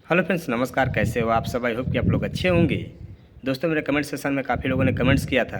Hello friends, नमस्कार। कैसे हो आप सब? आई होप कि आप लोग अच्छे होंगे। दोस्तों, मेरे कमेंट सेक्शन में काफ़ी लोगों ने कमेंट्स किया था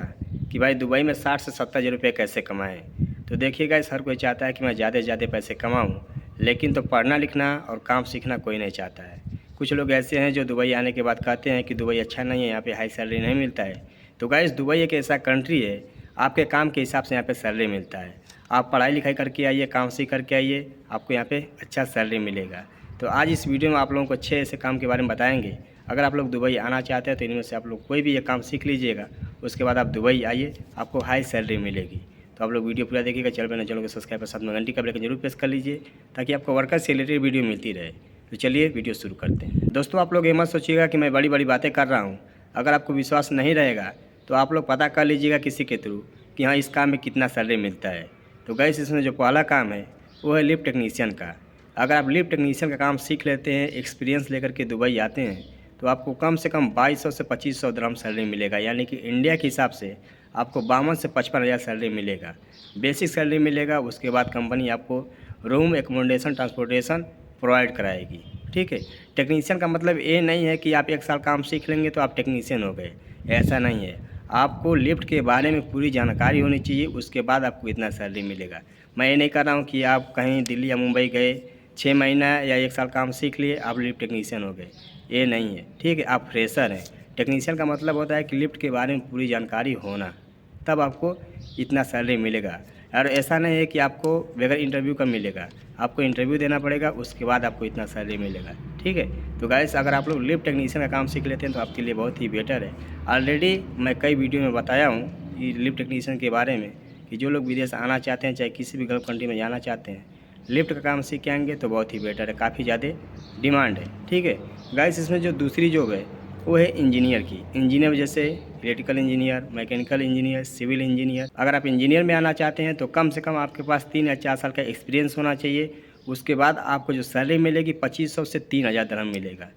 कि भाई दुबई में 60 से 70 हज़ार रुपये कैसे कमाएं। तो देखिए गाइस, हर कोई चाहता है कि मैं ज़्यादा से ज़्यादा पैसे कमाऊं, लेकिन तो पढ़ना लिखना और काम सीखना कोई नहीं चाहता है। कुछ लोग ऐसे हैं जो दुबई आने के बाद कहते हैं कि दुबई अच्छा नहीं है, यहाँ पर हाई सैलरी नहीं मिलता है। तो गाइस, दुबई एक ऐसा कंट्री है, आपके काम के हिसाब से यहाँ पर सैलरी मिलता है। आप पढ़ाई लिखाई करके आइए, काम सीख करके आइए, आपको यहाँ पे अच्छा सैलरी मिलेगा। तो आज इस वीडियो में आप लोगों को अच्छे ऐसे काम के बारे में बताएंगे। अगर आप लोग दुबई आना चाहते हैं तो इनमें से आप लोग कोई भी ये काम सीख लीजिएगा, उसके बाद आप दुबई आइए, आपको हाई सैलरी मिलेगी। तो आप लोग वीडियो पूरा देखिएगा। चैनल को सब्सक्राइब और साथ में घंटी का बेल जरूर प्रेस कर लीजिए, ताकि आपको वर्कर से रिलेटेड वीडियो मिलती रहे। तो चलिए वीडियो शुरू करते हैं। दोस्तों, आप लोग ये मत सोचिएगा कि मैं बड़ी बड़ी बातें कर रहा हूँ। अगर आपको विश्वास नहीं रहेगा तो आप लोग पता कर लीजिएगा किसी के थ्रू कि हाँ, इस काम में कितना सैलरी मिलता है। तो गैस, इसमें जो पहला काम है वो है लिफ्ट टेक्नीशियन का। अगर आप लिफ्ट टेक्नीशियन का काम सीख लेते हैं, एक्सपीरियंस लेकर के दुबई आते हैं, तो आपको कम से कम 2200 से 2500 दिरहम सैलरी मिलेगा। यानी कि इंडिया के हिसाब से आपको 52 से 55 हज़ार सैलरी मिलेगा। बेसिक सैलरी मिलेगा। उसके बाद कंपनी आपको रूम, एकोमोडेशन, ट्रांसपोर्टेशन प्रोवाइड कराएगी। ठीक है। टेक्नीशियन का मतलब ये नहीं है कि आप 1 साल काम सीख लेंगे तो आप टेक्नीशियन हो गए, ऐसा नहीं है। आपको लिफ्ट के बारे में पूरी जानकारी होनी चाहिए, उसके बाद आपको इतना सैलरी मिलेगा। मैं ये नहीं कर रहा हूँ कि आप कहीं दिल्ली या मुंबई गए, 6 महीना या 1 साल काम सीख लिए, आप लिफ्ट टेक्नीशियन हो गए, ये नहीं है। ठीक है। आप फ्रेशर हैं। टेक्नीशियन का मतलब होता है कि लिफ्ट के बारे में पूरी जानकारी होना, तब आपको इतना सैलरी मिलेगा। और ऐसा नहीं है कि आपको बगैर इंटरव्यू का मिलेगा, आपको इंटरव्यू देना पड़ेगा, उसके बाद आपको इतना सैलरी मिलेगा। ठीक है। तो गाइस, अगर आप लोग लिफ्ट टेक्नीशियन का काम सीख लेते हैं तो आपके लिए बहुत ही बेटर है। ऑलरेडी मैं कई वीडियो में बताया हूँ कि लिफ्ट टेक्नीशियन के बारे में, कि जो लोग विदेश आना चाहते हैं, चाहे किसी भी गल्फ कंट्री में जाना चाहते हैं, लिफ्ट का काम सीख के आएंगे तो बहुत ही बेटर है, काफ़ी ज़्यादा डिमांड है। ठीक है। गाइस, इसमें जो दूसरी जॉब है वो है इंजीनियर की। इंजीनियर जैसे electrical engineer, mechanical engineer, civil engineer. अगर आप इंजीनियर में आना चाहते हैं तो कम से कम आपके पास 3 या 4 साल का एक्सपीरियंस होना चाहिए। उसके बाद आपको जो सैलरी मिलेगी 2500 से 3000 दिरहम मिलेगा।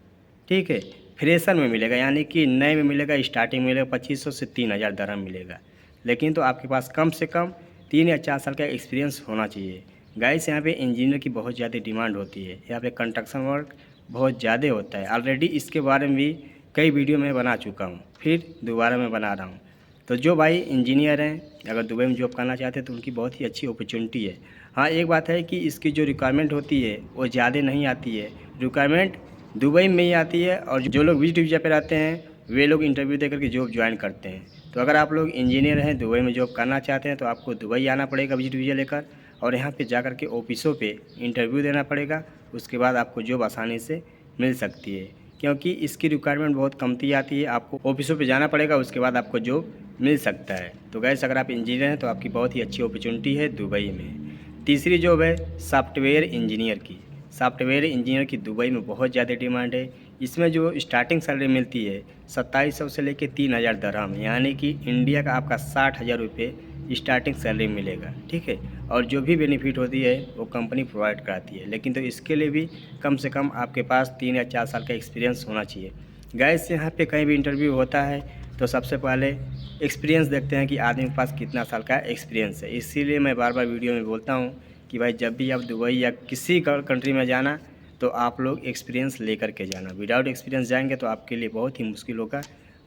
ठीक है। फ्रेशर में मिलेगा, यानी कि नए में मिलेगा, स्टार्टिंग में मिलेगा 2500 से 3000 दिरहम मिलेगा। लेकिन तो आपके पास कम से कम 3 या 4 साल का एक्सपीरियंस होना चाहिए। गाइस, यहाँ पे इंजीनियर की बहुत ज़्यादा डिमांड होती है। यहाँ पे कंस्ट्रक्शन वर्क बहुत ज़्यादा होता है। ऑलरेडी इसके बारे में भी कई वीडियो में बना चुका हूँ, फिर दोबारा मैं बना रहा हूँ। तो जो भाई इंजीनियर हैं, अगर दुबई में जॉब करना चाहते हैं तो उनकी बहुत ही अच्छी अपॉर्चुनिटी है। हाँ, एक बात है कि इसकी जो रिक्वायरमेंट होती है वो ज़्यादा नहीं आती है। रिक्वायरमेंट दुबई में ही आती है, और जो लोग विजिट वीज़ा पे रहते हैं वे लोग इंटरव्यू दे करके जॉब ज्वाइन करते हैं। तो अगर आप लोग इंजीनियर हैं, दुबई में जॉब करना चाहते हैं, तो आपको दुबई आना पड़ेगा विजिट वीज़ा लेकर, और यहाँ पे जा कर के ऑफिसों पे इंटरव्यू देना पड़ेगा। उसके बाद आपको जॉब आसानी से मिल सकती है, क्योंकि इसकी रिक्वायरमेंट बहुत कमती आती है। आपको ऑफिसों पे जाना पड़ेगा, उसके बाद आपको जॉब मिल सकता है। तो गैस, अगर आप इंजीनियर हैं तो आपकी बहुत ही अच्छी अपॉर्चुनिटी है दुबई में। तीसरी जॉब है सॉफ्टवेयर इंजीनियर की। सॉफ्टवेयर इंजीनियर की दुबई में बहुत ज़्यादा डिमांड है। इसमें जो स्टार्टिंग सैलरी मिलती है 2700 से लेकर 3000 दिरहम, यानी कि इंडिया का आपका 60,000 रुपये स्टार्टिंग सैलरी मिलेगा। ठीक है। और जो भी बेनिफिट होती है वो कंपनी प्रोवाइड कराती है, लेकिन तो इसके लिए भी कम से कम आपके पास 3 या 4 साल का एक्सपीरियंस होना चाहिए। गैस, यहाँ पे कहीं भी इंटरव्यू होता है तो सबसे पहले एक्सपीरियंस देखते हैं कि आदमी के पास कितना साल का एक्सपीरियंस है। इसीलिए मैं बार बार वीडियो में बोलता हूँ कि भाई, जब भी आप दुबई या किसी कंट्री में जाना तो आप लोग एक्सपीरियंस लेकर के जाना। विदाउट एक्सपीरियंस जाएंगे तो आपके लिए बहुत ही मुश्किल होगा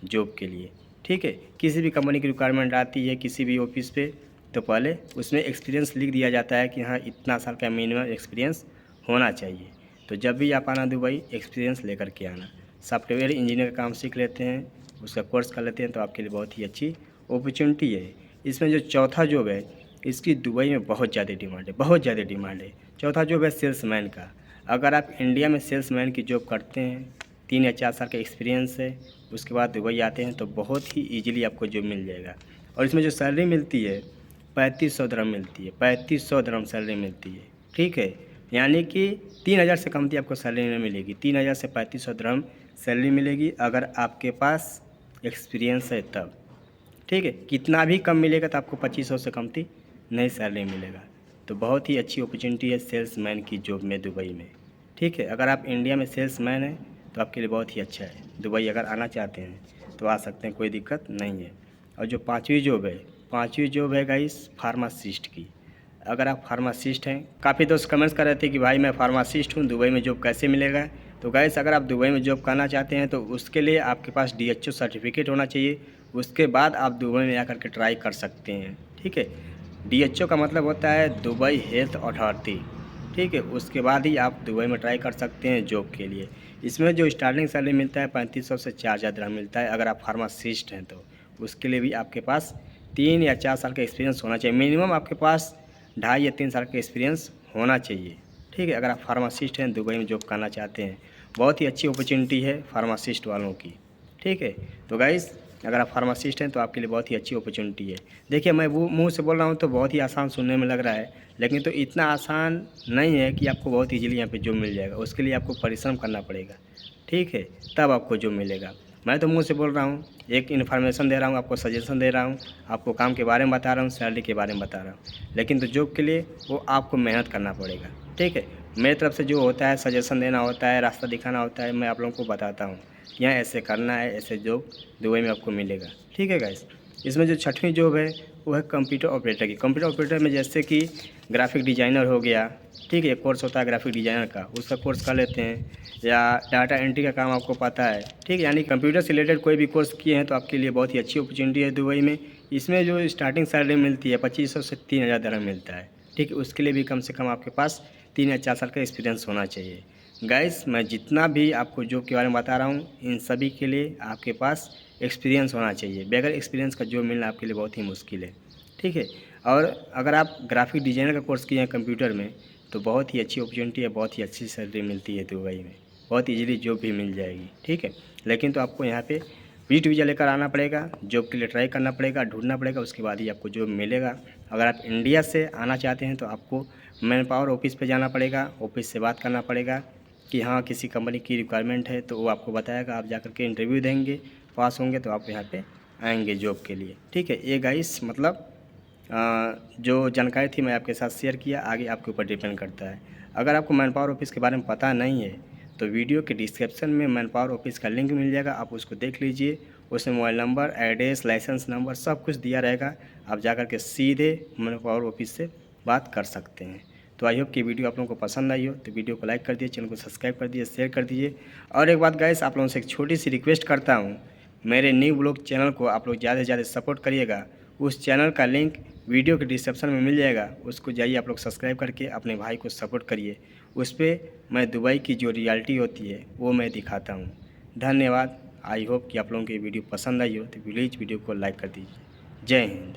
जॉब के लिए। ठीक है। किसी भी कंपनी की रिक्वायरमेंट आती है किसी भी ऑफिस पे, तो पहले उसमें एक्सपीरियंस लिख दिया जाता है कि हाँ, इतना साल का मिनिमम एक्सपीरियंस होना चाहिए। तो जब भी आप आना दुबई, एक्सपीरियंस लेकर के आना। सॉफ्टवेयर इंजीनियर का काम सीख लेते हैं, उसका कोर्स कर लेते हैं, तो आपके लिए बहुत ही अच्छी अपॉर्चुनिटी है। इसमें जो चौथा जॉब है, इसकी दुबई में बहुत ज़्यादा डिमांड है, बहुत ज़्यादा डिमांड है। चौथा जॉब है सेल्समैन का। अगर आप इंडिया में सेल्समैन की जॉब करते हैं, 3 या 4 साल का एक्सपीरियंस है, उसके बाद दुबई आते हैं, तो बहुत ही ईजिली आपको जॉब मिल जाएगा। और इसमें जो सैलरी मिलती है 3500 दिरहम मिलती है, 3500 दिरहम सैलरी मिलती है। ठीक है। यानी कि 3000 से कम आपको सैलरी नहीं मिलेगी। 3000 से 3500 दिरहम सैलरी मिलेगी अगर आपके पास एक्सपीरियंस है तब। ठीक है। कितना भी कम मिलेगा तो आपको 2500 से कमती नहीं सैलरी मिलेगा। तो बहुत ही अच्छी अपॉर्चुनिटी है सेल्समैन की जॉब में दुबई में। ठीक है। अगर आप इंडिया में सेल्समैन हैं तो आपके लिए बहुत ही अच्छा है। दुबई अगर आना चाहते हैं तो आ सकते हैं, कोई दिक्कत नहीं है। और जो पाँचवीं जॉब है गाइस, फार्मासिस्ट की। अगर आप फार्मासिस्ट हैं, काफ़ी दोस्त कमेंट्स कर रहे थे कि भाई मैं फार्मासिस्ट हूँ, दुबई में जॉब कैसे मिलेगा। तो गाइस अगर आप दुबई में जॉब करना चाहते हैं तो उसके लिए आपके पास DHO सर्टिफिकेट होना चाहिए। उसके बाद आप दुबई में आकर के ट्राई कर सकते हैं, ठीक है। DHO का मतलब होता है दुबई हेल्थ अथॉरिटी, ठीक है। उसके बाद ही आप दुबई में ट्राई कर सकते हैं जॉब के लिए। इसमें जो स्टार्टिंग सैलरी मिलता है 3500 से 4000 दिरहम मिलता है। अगर आप फार्मासिस्ट हैं तो उसके लिए भी आपके पास 3 या 4 साल का एक्सपीरियंस होना चाहिए। मिनिमम आपके पास 2.5 या 3 साल का एक्सपीरियंस होना चाहिए, ठीक है। अगर आप फार्मासिस्ट हैं, दुबई में जॉब करना चाहते हैं, बहुत ही अच्छी अपॉर्चुनिटी है फार्मासिस्ट वालों की, ठीक है। तो गाइस अगर आप फार्मासिस्ट हैं तो आपके लिए बहुत ही अच्छी अपॉर्चुनिटी है। देखिए मैं वो मुँह से बोल रहा हूँ तो बहुत ही आसान सुनने में लग रहा है, लेकिन तो इतना आसान नहीं है कि आपको बहुत ईजीली यहाँ पे जॉब मिल जाएगा। उसके लिए आपको परिश्रम करना पड़ेगा, ठीक है, तब आपको जॉब मिलेगा। मैं तो मुँह से बोल रहा हूँ, एक इन्फॉर्मेशन दे रहा हूँ, आपको सजेशन दे रहा हूँ, आपको काम के बारे में बता रहा हूँ, सैलरी के बारे में बता रहा हूँ, लेकिन तो जॉब के लिए वो आपको मेहनत करना पड़ेगा, ठीक है। मेरी तरफ से जो होता है सजेशन देना होता है, रास्ता दिखाना होता है, मैं आप लोगों को बताता हूँ कि यहाँ ऐसे करना है, ऐसे जॉब दुबई में आपको मिलेगा, ठीक है गाइस। इसमें जो छठवीं जॉब है वो है कंप्यूटर ऑपरेटर की। कंप्यूटर ऑपरेटर में जैसे कि ग्राफिक डिज़ाइनर हो गया, ठीक है, एक कोर्स होता है ग्राफिक डिज़ाइनर का, उसका कोर्स कर लेते हैं, या डाटा एंट्री का काम आपको पता है, ठीक है, यानी कंप्यूटर से रिलेटेड कोई भी कोर्स किए हैं तो आपके लिए बहुत ही अच्छी अपॉर्चुनिटी है दुबई में। इसमें जो स्टार्टिंग सैलरी मिलती है 2500 से 3000 दिरहम मिलता है, ठीक है। उसके लिए भी कम से कम आपके पास 3 या 4 साल का एक्सपीरियंस होना चाहिए। गाइस मैं जितना भी आपको जॉब के बारे में बता रहा हूँ, इन सभी के लिए आपके पास एक्सपीरियंस होना चाहिए। बगैर एक्सपीरियंस का जॉब मिलना आपके लिए बहुत ही मुश्किल है, ठीक है। और अगर आप ग्राफिक डिज़ाइनर का कोर्स किए हैं कंप्यूटर में तो बहुत ही अच्छी अपॉर्चुनिटी है, बहुत ही अच्छी सैलरी मिलती है दुबई में, बहुत ईजीली जॉब भी मिल जाएगी, ठीक है। लेकिन तो आपको यहाँ पे विजिट वीज़ा लेकर आना पड़ेगा, जॉब के लिए ट्राई करना पड़ेगा, ढूंढना पड़ेगा, उसके बाद ही आपको जॉब मिलेगा। अगर आप इंडिया से आना चाहते हैं तो आपको मैन पावर ऑफिस पे जाना पड़ेगा, ऑफिस से बात करना पड़ेगा कि हाँ किसी कंपनी की रिक्वायरमेंट है, तो वो आपको बताएगा, आप जाकर के इंटरव्यू देंगे, पास होंगे तो आप यहाँ पे आएंगे जॉब के लिए, ठीक है। ये गाइस मतलब जो जानकारी थी मैं आपके साथ शेयर किया, आगे आपके ऊपर डिपेंड करता है। अगर आपको मैन पावर ऑफिस के बारे में पता नहीं है तो वीडियो के डिस्क्रिप्शन में मैन पावर ऑफिस का लिंक मिल जाएगा, आप उसको देख लीजिए। उसमें mobile number, address, licence number सब कुछ दिया रहेगा, आप जाकर के सीधे मैन पावर ऑफिस से बात कर सकते हैं। तो आई होप कि वीडियो आप लोगों को पसंद आई हो, तो वीडियो को लाइक कर दिए, चैनल को सब्सक्राइब कर दिए, शेयर कर दीजिए। और एक बात गाइस, आप लोगों से एक छोटी सी रिक्वेस्ट करता हूँ, मेरे न्यू ब्लॉग चैनल को आप लोग ज़्यादा से ज़्यादा सपोर्ट करिएगा। उस चैनल का लिंक वीडियो के डिस्क्रिप्शन में मिल जाएगा, उसको जाइए आप लोग सब्सक्राइब करके अपने भाई को सपोर्ट करिए। उस पर मैं दुबई की जो रियलिटी होती है वो मैं दिखाता हूँ। धन्यवाद। आई होप कि आप लोगों को ये वीडियो पसंद आई हो, तो प्लीज़ वीडियो को लाइक कर दीजिए। जय हिंद।